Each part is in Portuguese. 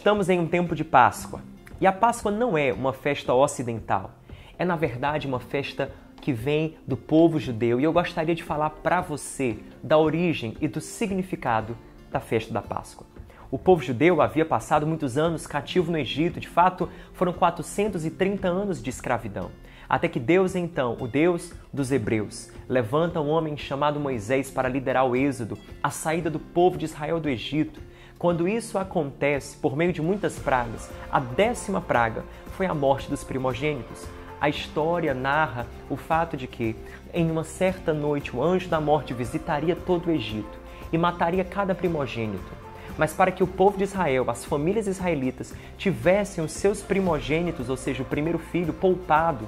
Estamos em um tempo de Páscoa. E a Páscoa não é uma festa ocidental. É, na verdade, uma festa que vem do povo judeu. E eu gostaria de falar para você da origem e do significado da festa da Páscoa. O povo judeu havia passado muitos anos cativo no Egito. De fato, foram 430 anos de escravidão. Até que Deus, então, o Deus dos hebreus, levanta um homem chamado Moisés para liderar o êxodo, a saída do povo de Israel do Egito. Quando isso acontece, por meio de muitas pragas, a 10ª praga foi a morte dos primogênitos. A história narra o fato de que, em uma certa noite, o anjo da morte visitaria todo o Egito e mataria cada primogênito. Mas para que o povo de Israel, as famílias israelitas, tivessem os seus primogênitos, ou seja, o primeiro filho, poupado,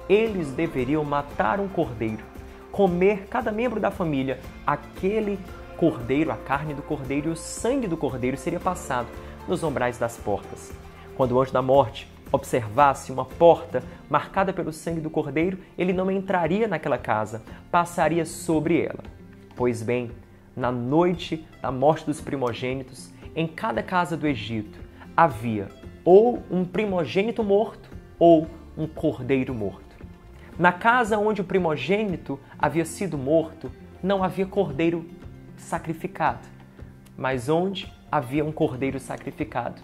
eles deveriam matar um cordeiro, comer cada membro da família aquele cordeiro, a carne do cordeiro e o sangue do cordeiro seria passado nos umbrais das portas. Quando o anjo da morte observasse uma porta marcada pelo sangue do cordeiro, ele não entraria naquela casa, passaria sobre ela. Pois bem, na noite da morte dos primogênitos, em cada casa do Egito havia ou um primogênito morto ou um cordeiro morto. Na casa onde o primogênito havia sido morto, não havia cordeiro sacrificado, mas onde havia um cordeiro sacrificado,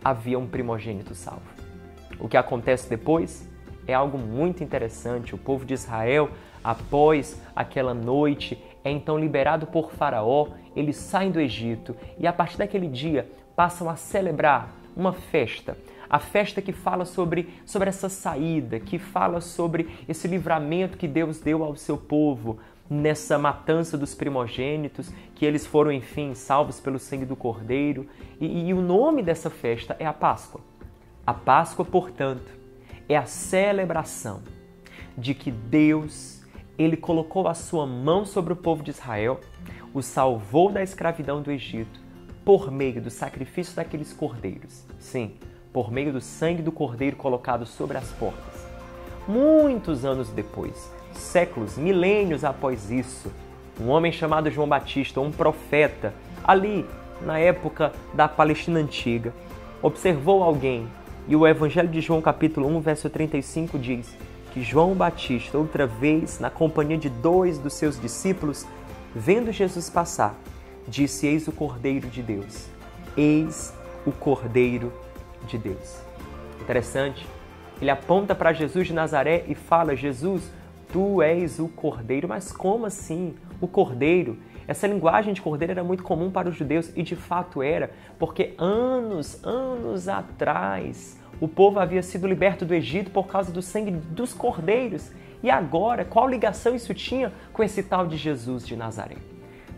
havia um primogênito salvo. O que acontece depois é algo muito interessante. O povo de Israel, após aquela noite, é então liberado por Faraó, eles saem do Egito e a partir daquele dia passam a celebrar uma festa. A festa que fala sobre essa saída, que fala sobre esse livramento que Deus deu ao seu povo nessa matança dos primogênitos, que eles foram, enfim, salvos pelo sangue do Cordeiro. E o nome dessa festa é a Páscoa. A Páscoa, portanto, é a celebração de que Deus, ele colocou a sua mão sobre o povo de Israel, o salvou da escravidão do Egito por meio do sacrifício daqueles cordeiros. Sim, por meio do sangue do cordeiro colocado sobre as portas. Muitos anos depois, séculos, milênios após isso, um homem chamado João Batista, um profeta, ali na época da Palestina Antiga, observou alguém, e o Evangelho de João capítulo 1, verso 35 diz que João Batista, outra vez, na companhia de 2 dos seus discípulos, vendo Jesus passar, disse: eis o Cordeiro de Deus, eis o Cordeiro de Deus. Interessante, ele aponta para Jesus de Nazaré e fala: Jesus, tu és o Cordeiro. Mas como assim o Cordeiro? Essa linguagem de cordeiro era muito comum para os judeus e de fato era, porque anos atrás o povo havia sido liberto do Egito por causa do sangue dos cordeiros. E agora, qual ligação isso tinha com esse tal de Jesus de Nazaré?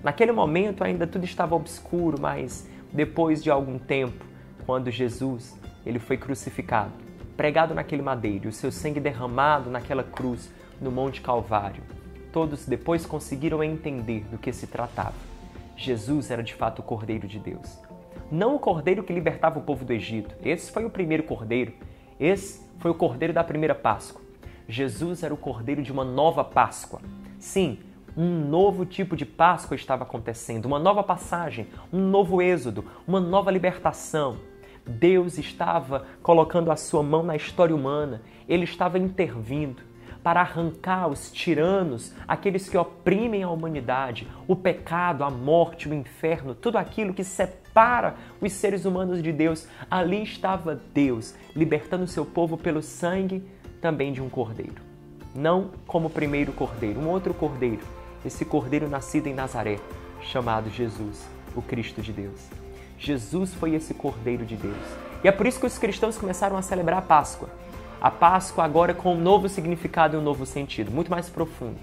Naquele momento ainda tudo estava obscuro, mas depois de algum tempo, quando Jesus ele foi crucificado, pregado naquele madeiro, e o seu sangue derramado naquela cruz no Monte Calvário, todos depois conseguiram entender do que se tratava. Jesus era de fato o Cordeiro de Deus. Não o Cordeiro que libertava o povo do Egito. Esse foi o primeiro Cordeiro. Esse foi o Cordeiro da primeira Páscoa. Jesus era o Cordeiro de uma nova Páscoa. Sim, um novo tipo de Páscoa estava acontecendo, uma nova passagem, um novo êxodo, uma nova libertação. Deus estava colocando a sua mão na história humana. Ele estava intervindo para arrancar os tiranos, aqueles que oprimem a humanidade, o pecado, a morte, o inferno, tudo aquilo que separa os seres humanos de Deus. Ali estava Deus, libertando o seu povo pelo sangue também de um cordeiro. Não como o primeiro cordeiro, um outro cordeiro. Esse cordeiro nascido em Nazaré, chamado Jesus, o Cristo de Deus. Jesus foi esse Cordeiro de Deus. E é por isso que os cristãos começaram a celebrar a Páscoa. A Páscoa agora com um novo significado e um novo sentido, muito mais profundo.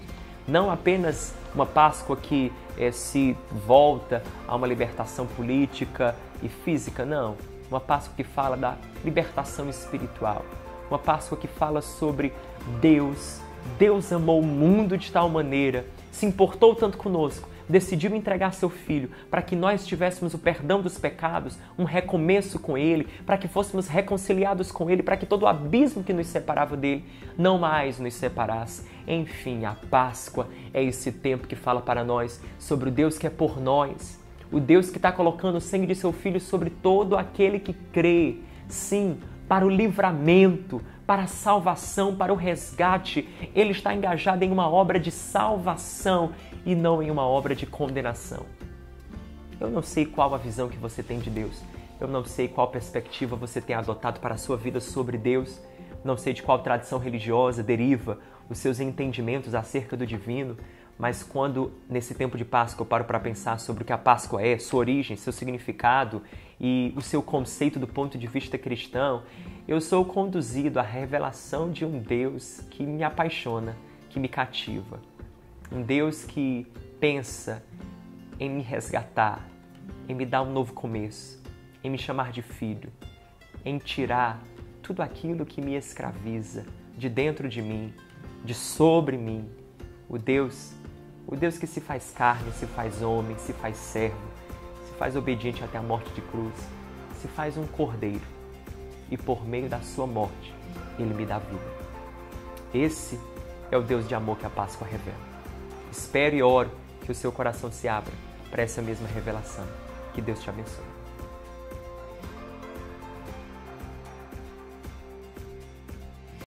Não apenas uma Páscoa que se volta a uma libertação política e física, não. Uma Páscoa que fala da libertação espiritual. Uma Páscoa que fala sobre Deus. Deus amou o mundo de tal maneira, se importou tanto conosco, decidiu entregar seu Filho para que nós tivéssemos o perdão dos pecados, um recomeço com Ele, para que fôssemos reconciliados com Ele, para que todo o abismo que nos separava dele não mais nos separasse. Enfim, a Páscoa é esse tempo que fala para nós sobre o Deus que é por nós, O Deus que está colocando o sangue de seu Filho sobre todo aquele que crê. Sim, para o livramento, para a salvação, para o resgate. Ele está engajado em uma obra de salvação e não em uma obra de condenação. Eu não sei qual a visão que você tem de Deus. Eu não sei qual perspectiva você tem adotado para a sua vida sobre Deus. Não sei de qual tradição religiosa deriva os seus entendimentos acerca do divino. Mas quando, nesse tempo de Páscoa, eu paro para pensar sobre o que a Páscoa é, sua origem, seu significado e o seu conceito do ponto de vista cristão, eu sou conduzido à revelação de um Deus que me apaixona, que me cativa. Um Deus que pensa em me resgatar, em me dar um novo começo, em me chamar de filho, em tirar tudo aquilo que me escraviza de dentro de mim, de sobre mim. O Deus que se faz carne, se faz homem, se faz servo, se faz obediente até a morte de cruz, se faz um cordeiro e por meio da sua morte ele me dá vida. Esse é o Deus de amor que a Páscoa revela. Espero e oro que o seu coração se abra para essa mesma revelação. Que Deus te abençoe.